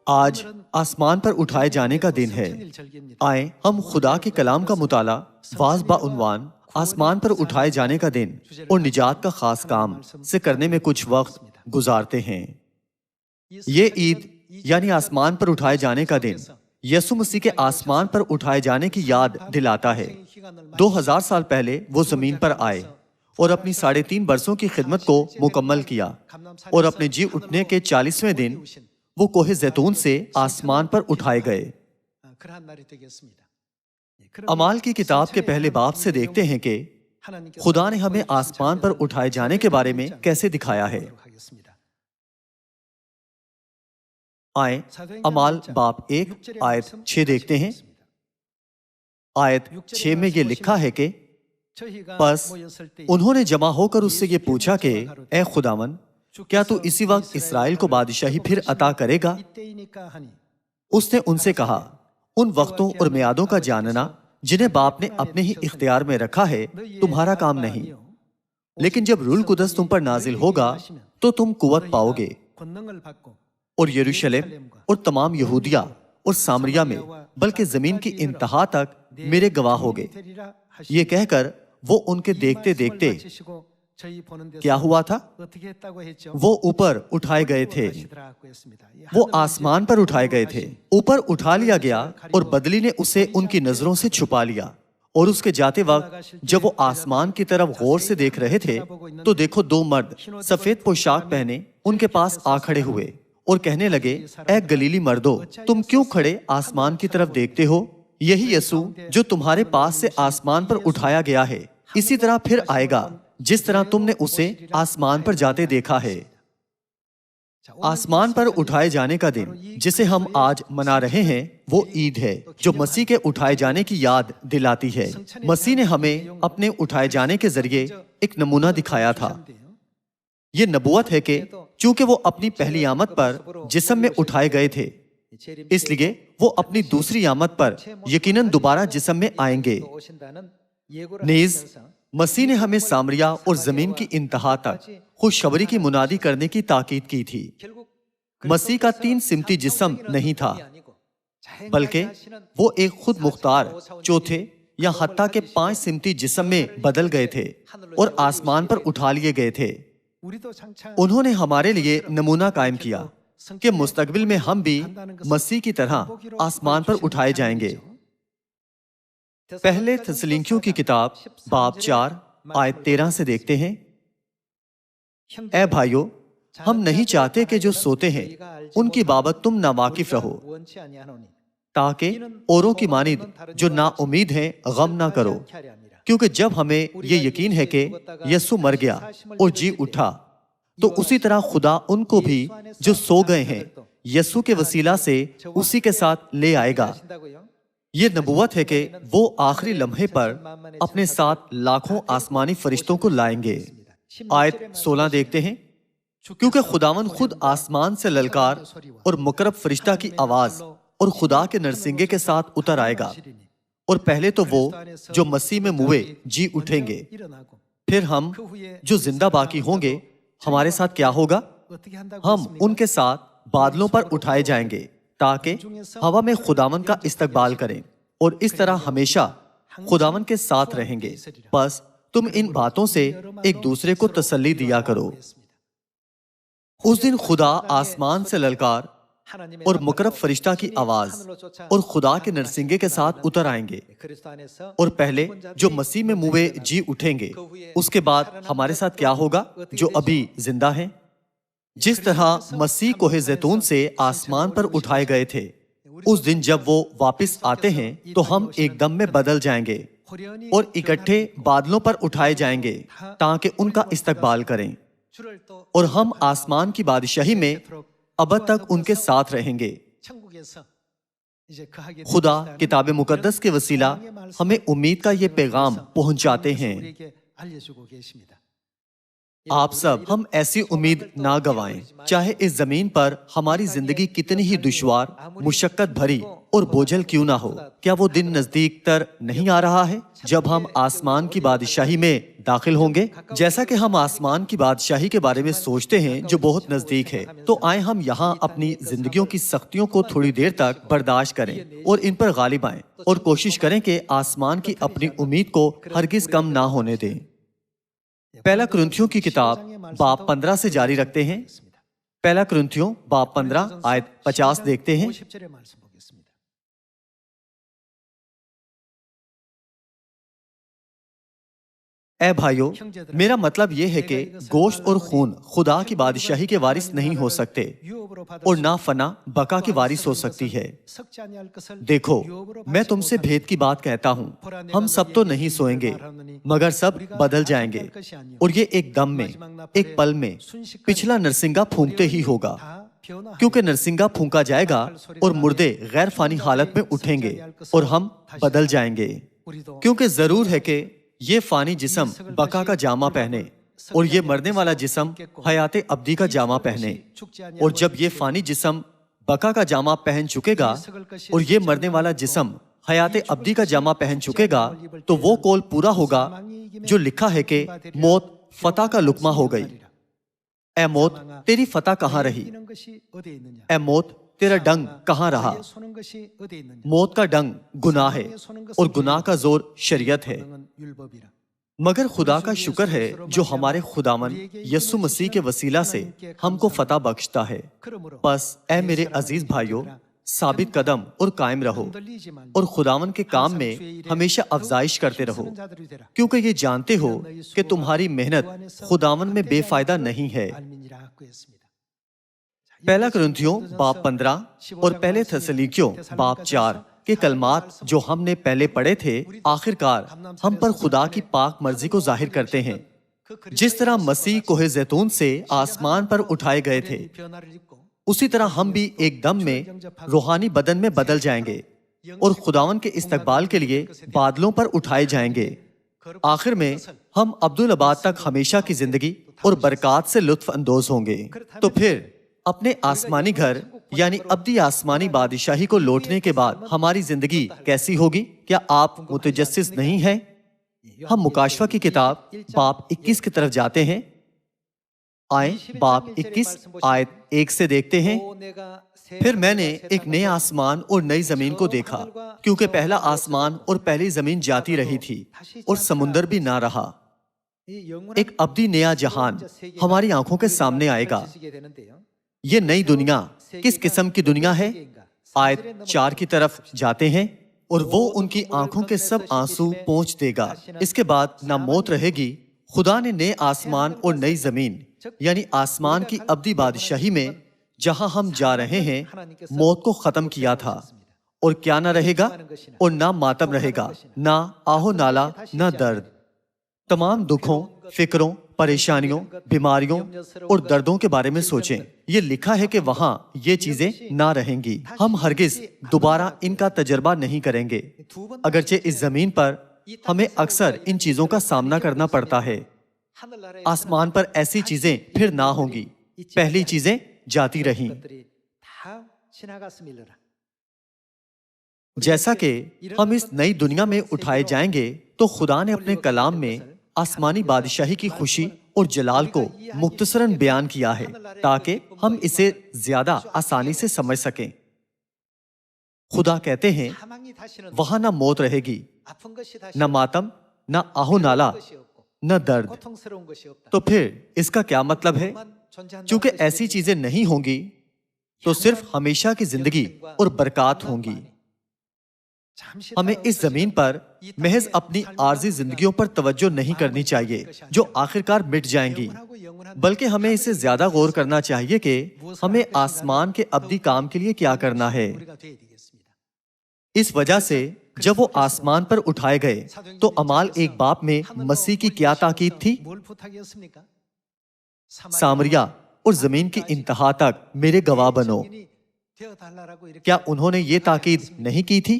آج آسمان پر اٹھائے جانے کا دن ہے۔ آئیں ہم خدا کے کلام کا مطالعہ واضح بعنوان آسمان پر اٹھائے جانے کا دن اور نجات کا خاص کام سے کرنے میں کچھ وقت گزارتے ہیں۔ یہ عید یعنی آسمان پر اٹھائے جانے کا دن یسوع مسیح کے آسمان پر اٹھائے جانے کی یاد دلاتا ہے۔ 2000 سال پہلے وہ زمین پر آئے اور اپنی 3.5 برسوں کی خدمت کو مکمل کیا، اور اپنے جی اٹھنے کے 40ویں دن وہ کوہ زیتون سے آسمان پر اٹھائے گئے۔ اعمال کی کتاب کے پہلے باب سے دیکھتے ہیں کہ خدا نے ہمیں آسمان پر اٹھائے جانے کے بارے میں کیسے دکھایا ہے۔ آئیں اعمال باب 1 آیت 6 دیکھتے ہیں۔ آیت 6 میں یہ لکھا ہے کہ پس انہوں نے جمع ہو کر اس سے یہ پوچھا کہ اے خداوند، کیا تو اسی وقت اسرائیل کو بادشاہی پھر عطا کرے گا؟ اس نے ان سے کہا، ان وقتوں اور میعادوں کا جاننا جنہیں باپ نے اپنے ہی اختیار میں رکھا ہے تمہارا کام نہیں، لیکن جب روح القدس تم پر نازل ہوگا تو تم قوت پاؤ گے، اور یروشلم اور تمام یہودیہ اور سامریہ میں بلکہ زمین کی انتہا تک میرے گواہ ہوگے۔ یہ کہہ کر وہ ان کے دیکھتے دیکھتے کیا ہوا تھا؟ وہ اوپر اٹھائے گئے تھے، وہ آسمان پر اٹھائے گئے تھے۔ اوپر اٹھا لیا گیا اور بدلی نے اسے ان کی نظروں سے چھپا لیا، اور اس کے جاتے وقت جب وہ آسمان کی طرف غور سے دیکھ رہے تھے تو دیکھو 2 مرد سفید پوشاک پہنے ان کے پاس آ کھڑے ہوئے اور کہنے لگے، اے گلیلی مردو، تم کیوں کھڑے آسمان کی طرف دیکھتے ہو؟ یہی یسوع جو تمہارے پاس سے آسمان پر اٹھایا گیا ہے اسی طرح پھر آئے گا جس طرح تم نے اسے آسمان پر جاتے دیکھا ہے۔ آسمان پر اٹھائے جانے کا دن جسے ہم آج منا رہے ہیں وہ عید ہے جو مسیح کے اٹھائے جانے کی یاد دلاتی ہے۔ مسیح نے ہمیں اپنے اٹھائے جانے کے ذریعے ایک نمونہ دکھایا تھا۔ یہ نبوت ہے کہ چونکہ وہ اپنی پہلی آمد پر جسم میں اٹھائے گئے تھے، اس لیے وہ اپنی دوسری آمد پر یقیناً دوبارہ جسم میں آئیں گے۔ نیز مسیح نے ہمیں سامریہ اور زمین کی انتہا تک خوشخبری کی منادی کرنے کی تاکید کی تھی۔ مسیح کا 3 سمتی جسم نہیں تھا، بلکہ وہ ایک خود مختار چوتھے یا حتیٰ کہ 5 سمتی جسم میں بدل گئے تھے اور آسمان پر اٹھا لیے گئے تھے۔ انہوں نے ہمارے لیے نمونہ قائم کیا کہ مستقبل میں ہم بھی مسیح کی طرح آسمان پر اٹھائے جائیں گے۔ پہلے تسلنیکیوں کی کتاب باب 4 آیت 13 سے دیکھتے ہیں، اے بھائیو، ہم نہیں چاہتے کہ جو سوتے ہیں ان کی بابت تم ناواقف رہو، تاکہ اوروں کی مانند جو نا امید ہیں غم نہ کرو، کیونکہ جب ہمیں یہ یقین ہے کہ یسوع مر گیا اور جی اٹھا تو اسی طرح خدا ان کو بھی جو سو گئے ہیں یسوع کے وسیلہ سے اسی کے ساتھ لے آئے گا۔ یہ نبوت ہے کہ وہ آخری لمحے پر اپنے ساتھ لاکھوں آسمانی فرشتوں کو لائیں گے۔ آیت 16 دیکھتے ہیں، کیونکہ خداوند خود آسمان سے للکار اور مقرب فرشتہ کی آواز اور خدا کے نرسنگے کے ساتھ اتر آئے گا، اور پہلے تو وہ جو مسیح میں موئے جی اٹھیں گے، پھر ہم جو زندہ باقی ہوں گے ہمارے ساتھ کیا ہوگا؟ ہم ان کے ساتھ بادلوں پر اٹھائے جائیں گے تاکہ ہوا میں خداوند کا استقبال کریں، اور اس طرح ہمیشہ خداوند کے ساتھ رہیں گے۔ بس تم ان باتوں سے ایک دوسرے کو تسلی دیا کرو۔ اس دن خدا آسمان سے للکار اور مقرب فرشتہ کی آواز اور خدا کے نرسنگے کے ساتھ اتر آئیں گے، اور پہلے جو مسیح میں موئے جی اٹھیں گے۔ اس کے بعد ہمارے ساتھ کیا ہوگا جو ابھی زندہ ہیں؟ جس طرح مسیح کوہ زیتون سے آسمان پر اٹھائے گئے تھے، اس دن جب وہ واپس آتے ہیں تو ہم ایک دم میں بدل جائیں گے اور اکٹھے بادلوں پر اٹھائے جائیں گے تاکہ ان کا استقبال کریں، اور ہم آسمان کی بادشاہی میں ابد تک ان کے ساتھ رہیں گے۔ خدا کتاب مقدس کے وسیلہ ہمیں امید کا یہ پیغام پہنچاتے ہیں۔ آپ سب ہم ایسی امید نہ گوائیں، چاہے اس زمین پر ہماری زندگی کتنی ہی دشوار، مشقت بھری اور بوجھل کیوں نہ ہو، کیا وہ دن نزدیک تر نہیں آ رہا ہے جب ہم آسمان کی بادشاہی میں داخل ہوں گے؟ جیسا کہ ہم آسمان کی بادشاہی کے بارے میں سوچتے ہیں جو بہت نزدیک ہے، تو آئیں ہم یہاں اپنی زندگیوں کی سختیوں کو تھوڑی دیر تک برداشت کریں اور ان پر غالب آئیں اور کوشش کریں کہ آسمان کی اپنی امید کو ہرگز کم نہ ہونے دیں۔ پہلا کرنتھیوں کی کتاب باب 15 سے جاری رکھتے ہیں۔ پہلا کرنتھیوں باب 15 آیت 50 دیکھتے ہیں۔ اے بھائیو، میرا مطلب یہ ہے کہ گوشت اور خون خدا کی بادشاہی کے وارث نہیں ہو سکتے اور نہ فنا بقا کی وارث ہو سکتی ہے۔ دیکھو، میں تم سے بھید کی بات کہتا ہوں، ہم سب تو نہیں سوئیں گے مگر سب بدل جائیں گے، اور یہ ایک دم میں، ایک پل میں، پچھلا نرسنگا پھونکتے ہی ہوگا، کیونکہ نرسنگا پھونکا جائے گا اور مردے غیر فانی حالت میں اٹھیں گے اور ہم بدل جائیں گے، کیونکہ ضرور ہے کہ یہ فانی جسم بقا کا جامہ پہنے اور یہ مرنے والا جسم حیات ابدی کا جامہ پہنے، اور جب یہ فانی جسم بقا کا جامہ پہن چکے گا اور یہ مرنے والا جسم حیات ابدی کا جامہ پہن چکے گا تو وہ قول پورا ہوگا جو لکھا ہے کہ موت فتح کا لقمہ ہو گئی۔ اے موت، تیری فتح کہاں رہی؟ اے موت، تیرا ڈنگ کہاں رہا؟ موت کا ڈنگ گناہ ہے اور گناہ کا زور شریعت ہے، مگر خدا کا شکر ہے جو ہمارے خداوند یسوع مسیح کے وسیلہ سے ہم کو فتح بخشتا ہے۔ پس اے میرے عزیز بھائیو، ثابت قدم اور قائم رہو اور خداوند کے کام میں ہمیشہ افزائش کرتے رہو، کیونکہ یہ جانتے ہو کہ تمہاری محنت خداوند میں بے فائدہ نہیں ہے۔ پہلا کرنتھیوں باب 15 اور پہلے تھسلنیکیوں باب 4 کے کلمات جو ہم نے پہلے پڑھے تھے آخرکار ہم پر خدا کی پاک مرضی کو ظاہر کرتے ہیں۔ جس طرح مسیح کوہ زیتون سے آسمان پر اٹھائے گئے تھے، اسی طرح ہم بھی ایک دم میں روحانی بدن میں بدل جائیں گے اور خداوند کے استقبال کے لیے بادلوں پر اٹھائے جائیں گے۔ آخر میں ہم عبدالآباد تک ہمیشہ کی زندگی اور برکات سے لطف اندوز ہوں گے۔ تو پھر اپنے آسمانی گھر یعنی ابدی آسمانی بادشاہی کو لوٹنے کے بعد ہماری زندگی کیسی ہوگی؟ کیا آپ متجسس نہیں ہیں؟ ہم مکاشفہ کی کتاب باب 21 کی طرف جاتے ہیں۔ آئیں باب 21 آیت 1 سے دیکھتے ہیں۔ پھر میں نے ایک نئے آسمان اور نئی زمین کو دیکھا، کیونکہ پہلا آسمان اور پہلی زمین جاتی رہی تھی اور سمندر بھی نہ رہا۔ ایک ابدی نیا جہان ہماری آنکھوں کے سامنے آئے گا۔ یہ نئی دنیا کس قسم کی دنیا ہے؟ آیت 4 کی طرف جاتے ہیں۔ اور وہ ان کی آنکھوں کے سب آنسو پونچھ دے گا، اس کے بعد نہ موت رہے گی۔ خدا نے نئے آسمان اور نئی زمین یعنی آسمان کی ابدی بادشاہی میں جہاں ہم جا رہے ہیں موت کو ختم کیا تھا، اور کیا نہ رہے گا؟ اور نہ ماتم رہے گا، نہ آہو نالا، نہ درد۔ تمام دکھوں، فکروں، پریشانیوں، بیماریوں اور دردوں کے بارے میں سوچیں۔ یہ لکھا ہے کہ وہاں یہ چیزیں نہ رہیں گی۔ ہم ہرگز دوبارہ ان کا تجربہ نہیں کریں گے، اگرچہ اس زمین پر ہمیں اکثر ان چیزوں کا سامنا کرنا پڑتا ہے۔ آسمان پر ایسی چیزیں پھر نہ ہوں گی، پہلی چیزیں جاتی رہیں۔ جیسا کہ ہم اس نئی دنیا میں اٹھائے جائیں گے تو خدا نے اپنے کلام میں آسمانی بادشاہی کی خوشی اور جلال کو مختصراً بیان کیا ہے تاکہ ہم اسے زیادہ آسانی سے سمجھ سکیں۔ خدا کہتے ہیں وہاں نہ موت رہے گی، نہ ماتم، نہ آہو نالا، نہ درد۔ تو پھر اس کا کیا مطلب ہے؟ چونکہ ایسی چیزیں نہیں ہوں گی تو صرف ہمیشہ کی زندگی اور برکات ہوں گی۔ ہمیں اس زمین پر محض اپنی عارضی زندگیوں پر توجہ نہیں کرنی چاہیے جو آخرکار مٹ جائیں گی، بلکہ ہمیں اسے زیادہ غور کرنا چاہیے کہ ہمیں آسمان کے ابدی کام کے لیے کیا کرنا ہے۔ اس وجہ سے جب وہ آسمان پر اٹھائے گئے تو اعمال 1 باب میں مسیح کی کیا تاکید تھی؟ سامریہ اور زمین کی انتہا تک میرے گواہ بنو۔ کیا انہوں نے یہ تاکید نہیں کی تھی؟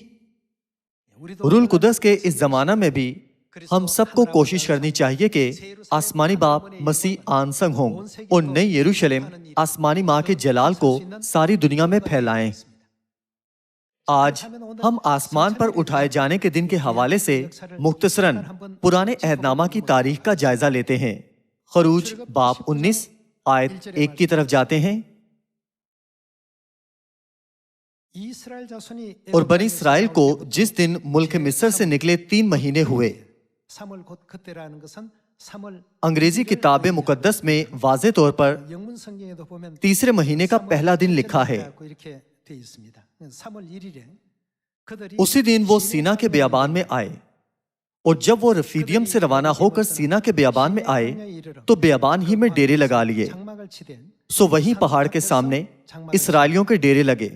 روح القدس کے اس زمانہ میں بھی ہم سب کو کوشش کرنی چاہیے کہ آسمانی باپ مسیح آنسنگ ہوں اور نئی یروشلم آسمانی ماں کے جلال کو ساری دنیا میں پھیلائیں۔ آج ہم آسمان پر اٹھائے جانے کے دن کے حوالے سے مختصراً پرانے عہد نامہ کی تاریخ کا جائزہ لیتے ہیں۔ خروج باب 19 آیت 1 کی طرف جاتے ہیں۔ اور بنی اسرائیل کو جس دن ملک مصر سے نکلے 3 مہینے ہوئے۔ انگریزی کتاب مقدس میں واضح طور پر تیسرے مہینے کا پہلا دن لکھا ہے۔ اسی دن وہ سینا کے بیابان میں آئے، اور جب وہ رفیدیم سے روانہ ہو کر سینا کے بیابان میں آئے تو بیابان ہی میں ڈیرے لگا لیے۔ سو وہیں پہاڑ کے سامنے اسرائیلیوں کے ڈیرے لگے،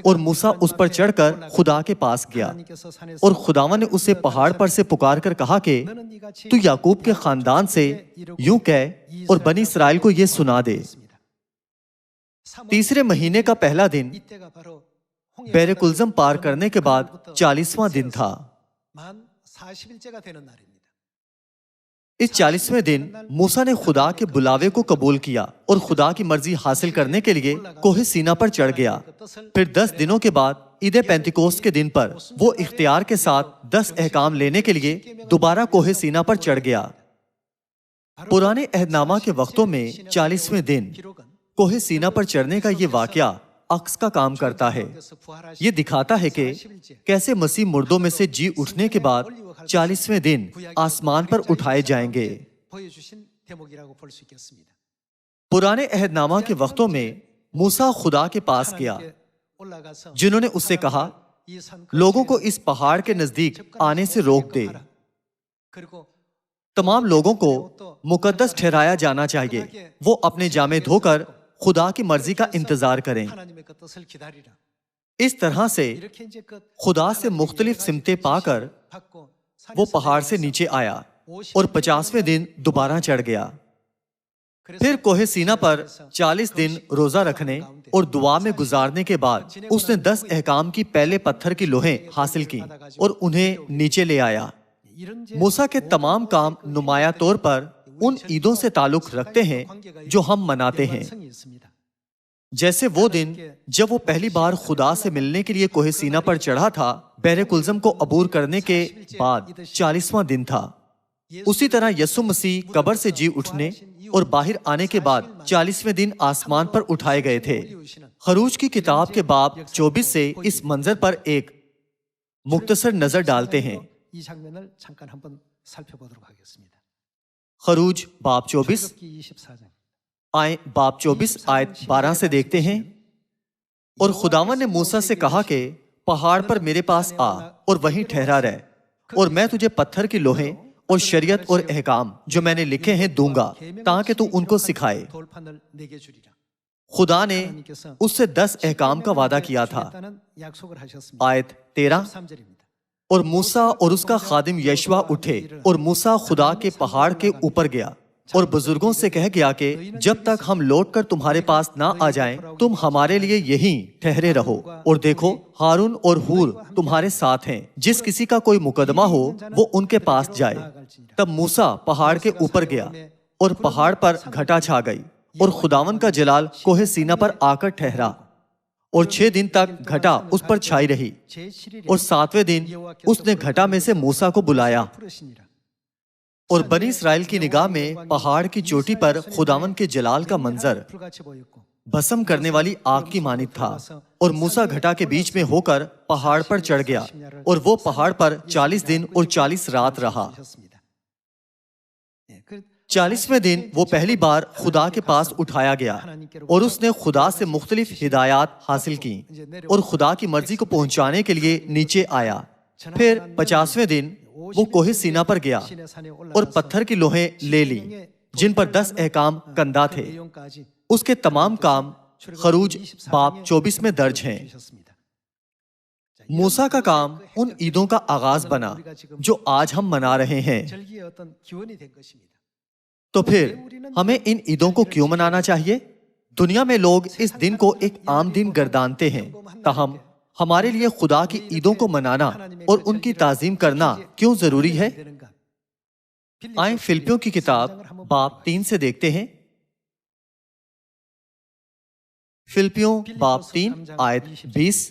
اور موسیٰ اس پر چڑھ کر خدا کے پاس گیا، اور خداوند نے اسے پہاڑ پر سے پکار کر کہا کہ تو یعقوب کے خاندان سے یوں کہہ اور بنی اسرائیل کو یہ سنا دے۔ تیسرے مہینے کا پہلا دن بحر کلزم پار کرنے کے بعد 40واں دن تھا۔ اس 40ویں دن موسیٰ نے خدا کے بلاوے کو قبول کیا اور خدا کی مرضی حاصل کرنے کے لیے کوہ سینا پر چڑھ گیا۔ پھر 10 دنوں کے بعد عید پینتیکوست کے دن پر وہ اختیار کے ساتھ 10 احکام لینے کے لیے دوبارہ کوہ سینا پر چڑھ گیا۔ پرانے عہد نامہ کے وقتوں میں 40ویں دن کوہ سینا پر چڑھنے کا یہ واقعہ عکس کا کام کرتا ہے۔ یہ دکھاتا ہے کہ کیسے مسیح مردوں میں سے جی اٹھنے کے بعد 40ویں دن آسمان پر اٹھائے جائیں گے۔ پرانے عہد نامہ کے وقتوں میں موسیٰ خدا کے پاس گیا، جنہوں نے اس سے کہا لوگوں کو اس پہاڑ کے نزدیک آنے سے روک دے۔ تمام لوگوں کو مقدس ٹھہرایا جانا چاہیے، وہ اپنے جامے دھو کر خدا کی مرضی کا انتظار کریں۔ اس طرح سے خدا سے مختلف سمتیں پا کر وہ پہاڑ سے نیچے آیا اور 50ویں دن دوبارہ چڑھ گیا۔ پھر کوہ سینا پر 40 دن روزہ رکھنے اور دعا میں گزارنے کے بعد اس نے 10 احکام کی پہلے پتھر کی لوحیں حاصل کی اور انہیں نیچے لے آیا۔ موسیٰ کے تمام کام نمایاں طور پر ان عیدوں سے تعلق رکھتے ہیں جو ہم مناتے ہیں، جیسے وہ دن جب وہ پہلی بار خدا سے ملنے کے لیے کوہ سینا پر چڑھا تھا، بحر کلزم کو عبور کرنے کے بعد 40واں دن تھا۔ اسی طرح یسوع مسیح قبر سے جی اٹھنے اور باہر آنے کے بعد 40ویں دن آسمان پر اٹھائے گئے تھے۔ خروج کی کتاب کے باب 24 سے اس منظر پر ایک مختصر نظر ڈالتے ہیں۔ خروج باب 24 آئیں باب 24 آیت 12 سے دیکھتے ہیں۔ اور خداوند نے موسیٰ سے کہا کہ پہاڑ پر میرے پاس آ اور وہیں ٹھہرا رہ، اور میں تجھے پتھر کی لوحیں اور شریعت اور احکام جو میں نے لکھے ہیں دوں گا تاکہ تو ان کو سکھائے۔ خدا نے اس سے 10 احکام کا وعدہ کیا تھا۔ آیت 13 اور موسیٰ اور اس کا خادم یشوع اٹھے، اور موسیٰ خدا کے پہاڑ کے اوپر گیا اور بزرگوں سے کہہ گیا کہ جب تک ہم لوٹ کر تمہارے پاس نہ آ جائیں تم ہمارے لیے یہیں ٹھہرے رہو، اور دیکھو ہارون اور ہور تمہارے ساتھ ہیں، جس کسی کا کوئی مقدمہ ہو وہ ان کے پاس جائے۔ تب موسیٰ پہاڑ کے اوپر گیا اور پہاڑ پر گھٹا چھا گئی، اور خداوند کا جلال کوہ سینا پر آ کر ٹھہرا، اور 6 دن تک گھٹا اس پر چھائی رہی، اور 7ویں دن اس نے گھٹا میں سے موسیٰ کو بلایا۔ اور بنی اسرائیل کی نگاہ میں پہاڑ کی چوٹی پر خداوند کے جلال کا منظر بھسم کرنے والی آگ کی مانند تھا، اور موسیٰ گھٹا کے بیچ میں ہو کر پہاڑ پر چڑھ گیا، اور وہ پہاڑ پر 40 دن اور 40 رات رہا۔ 40ویں دن وہ پہلی بار خدا کے پاس اٹھایا گیا، اور اس نے خدا سے مختلف ہدایات حاصل کی اور خدا کی مرضی کو پہنچانے کے لیے نیچے آیا۔ پھر 50ویں دن وہ کوہ سینا پر گیا اور پتھر کی لوحیں لے لی جن پر 10 احکام کندہ تھے۔ اس کے تمام کام خروج باب 24 میں درج ہیں۔ موسیٰ کا کام ان عیدوں کا آغاز بنا جو آج ہم منا رہے ہیں۔ تو پھر ہمیں ان عیدوں کو کیوں منانا چاہیے؟ دنیا میں لوگ اس دن کو ایک عام دن گردانتے ہیں، تاہم ہمارے لیے خدا کی عیدوں کو منانا اور ان کی تعظیم کرنا کیوں ضروری ہے؟ آئیں فلپیوں کی کتاب باب 3 سے دیکھتے ہیں۔ فلپیوں باب 3 آیت 20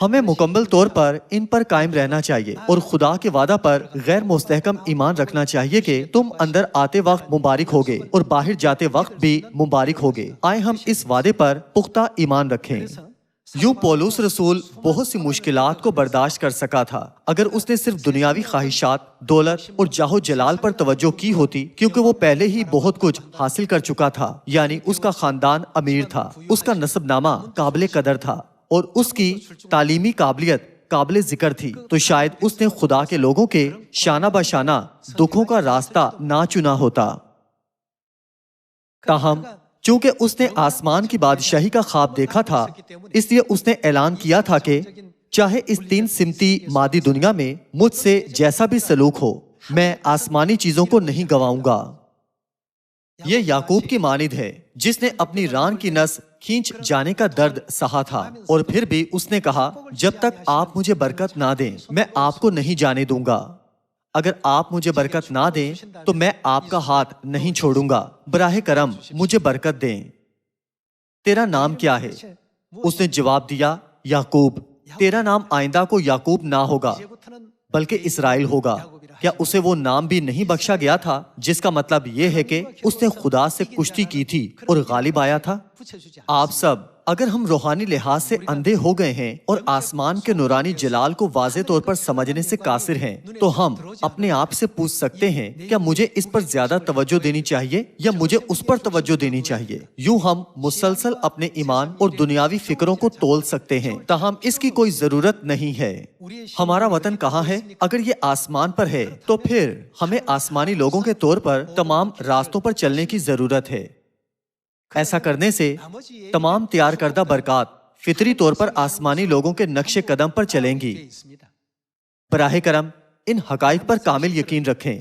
ہمیں مکمل طور پر ان پر قائم رہنا چاہیے اور خدا کے وعدہ پر غیر مستحکم ایمان رکھنا چاہیے کہ تم اندر آتے وقت مبارک ہوگے اور باہر جاتے وقت بھی مبارک ہوگے۔ آئے ہم اس وعدے پر پختہ ایمان رکھیں۔ یوں پولس رسول بہت سی مشکلات کو برداشت کر سکا تھا اگر اس نے صرف دنیاوی خواہشات، دولت اور جاہ و جلال پر توجہ کی ہوتی، کیونکہ وہ پہلے ہی بہت کچھ حاصل کر چکا تھا، یعنی اس کا خاندان امیر تھا، اس کا نسب نامہ قابل قدر تھا اور اس کی تعلیمی قابلیت قابل ذکر تھی، تو شاید اس نے خدا کے لوگوں کے شانہ بہ شانہ دکھوں کا راستہ نہ چنا ہوتا۔ تاہم چونکہ اس نے آسمان کی بادشاہی کا خواب دیکھا تھا، اس لیے اس نے اعلان کیا تھا کہ چاہے اس 3 سمتی مادی دنیا میں مجھ سے جیسا بھی سلوک ہو، میں آسمانی چیزوں کو نہیں گواؤں گا۔ یہ یعقوب کی مانند ہے جس نے اپنی ران کی نس کھینچ جانے کا درد سہا تھا اور پھر بھی اس نے کہا جب تک آپ مجھے برکت نہ دیں میں آپ کو نہیں جانے دوں گا۔ اگر آپ مجھے برکت نہ دیں تو میں آپ کا ہاتھ نہیں چھوڑوں گا، براہ کرم مجھے برکت دیں۔ تیرا نام کیا ہے؟ اس نے جواب دیا یعقوب۔ تیرا نام آئندہ کو یعقوب نہ ہوگا بلکہ اسرائیل ہوگا۔ کیا اسے وہ نام بھی نہیں بخشا گیا تھا جس کا مطلب یہ ہے کہ اس نے خدا سے کشتی کی تھی اور غالب آیا تھا؟ آپ سب اگر ہم روحانی لحاظ سے اندھے ہو گئے ہیں اور آسمان کے نورانی جلال کو واضح طور پر سمجھنے سے قاصر ہیں تو ہم اپنے آپ سے پوچھ سکتے ہیں کیا مجھے اس پر زیادہ توجہ دینی چاہیے یا مجھے اس پر توجہ دینی چاہیے؟ یوں ہم مسلسل اپنے ایمان اور دنیاوی فکروں کو تول سکتے ہیں، تاہم اس کی کوئی ضرورت نہیں ہے۔ ہمارا وطن کہاں ہے؟ اگر یہ آسمان پر ہے تو پھر ہمیں آسمانی لوگوں کے طور پر تمام راستوں پر چلنے کی ضرورت ہے۔ ایسا کرنے سے تمام تیار کردہ برکات فطری طور پر آسمانی لوگوں کے نقش قدم پر چلیں گی۔ براہ کرم ان حقائق پر کامل یقین رکھیں۔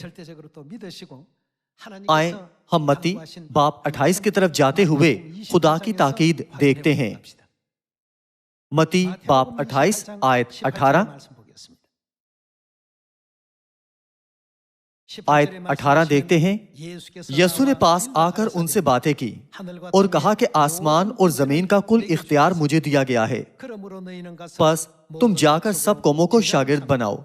آئیں ہم متی باب 28 کی طرف جاتے ہوئے خدا کی تاکید دیکھتے ہیں۔ متی باب 28 آیت 18 آیت 18 دیکھتے ہیں۔ یسوع نے پاس آ کر ان سے باتیں کی اور کہا کہ آسمان اور زمین کا کل اختیار مجھے دیا گیا ہے، پس تم جا کر سب قوموں کو شاگرد بناؤ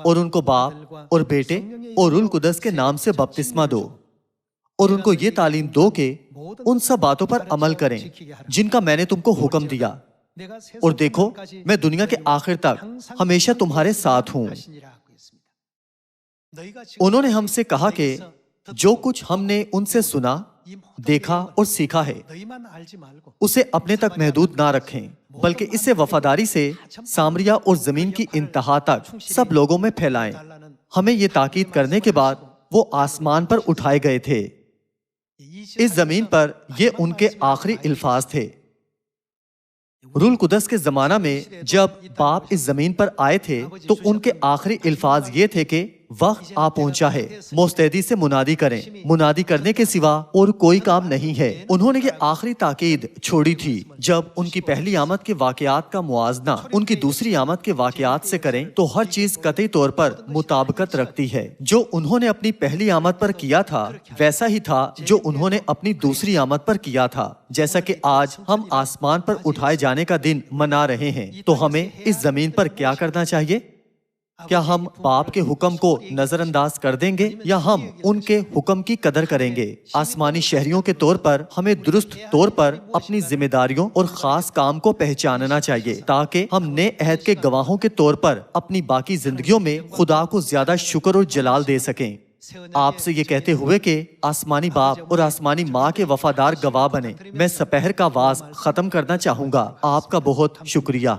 اور ان کو باپ اور بیٹے اور روح القدس کے نام سے بپتسمہ دو اور ان کو یہ تعلیم دو کہ ان سب باتوں پر عمل کریں جن کا میں نے تم کو حکم دیا، اور دیکھو میں دنیا کے آخر تک ہمیشہ تمہارے ساتھ ہوں۔ انہوں نے ہم سے کہا کہ جو کچھ ہم نے ان سے سنا، دیکھا اور سیکھا ہے اسے اپنے تک محدود نہ رکھیں بلکہ اسے وفاداری سے سامریہ اور زمین کی انتہا تک سب لوگوں میں پھیلائیں۔ ہمیں یہ تاکید کرنے کے بعد وہ آسمان پر اٹھائے گئے تھے۔ اس زمین پر یہ ان کے آخری الفاظ تھے۔ روح القدس کے زمانہ میں جب باپ اس زمین پر آئے تھے تو ان کے آخری الفاظ یہ تھے کہ وقت آ پہنچا ہے، مستعدی سے منادی کریں۔ منادی کرنے کے سوا اور کوئی کام نہیں ہے۔ انہوں نے یہ آخری تاکید چھوڑی تھی جب ان کی پہلی آمد کے واقعات کا موازنہ ان کی دوسری آمد کے واقعات سے کریں تو ہر چیز قطعی طور پر مطابقت رکھتی ہے۔ جو انہوں نے اپنی پہلی آمد پر کیا تھا ویسا ہی تھا جو انہوں نے اپنی دوسری آمد پر کیا تھا۔ جیسا کہ آج ہم آسمان پر اٹھائے جانے کا دن منا رہے ہیں تو ہمیں اس زمین پر کیا کرنا چاہیے؟ کیا ہم باپ کے حکم کو نظر انداز کر دیں گے یا ہم ان کے حکم کی قدر کریں گے؟ آسمانی شہریوں کے طور پر ہمیں درست طور پر اپنی ذمہ داریوں اور خاص کام کو پہچاننا چاہیے تاکہ ہم نئے عہد کے گواہوں کے طور پر اپنی باقی زندگیوں میں خدا کو زیادہ شکر اور جلال دے سکیں۔ آپ سے یہ کہتے ہوئے کہ آسمانی باپ اور آسمانی ماں کے وفادار گواہ بنے، میں سپہر کا واز ختم کرنا چاہوں گا۔ آپ کا بہت شکریہ۔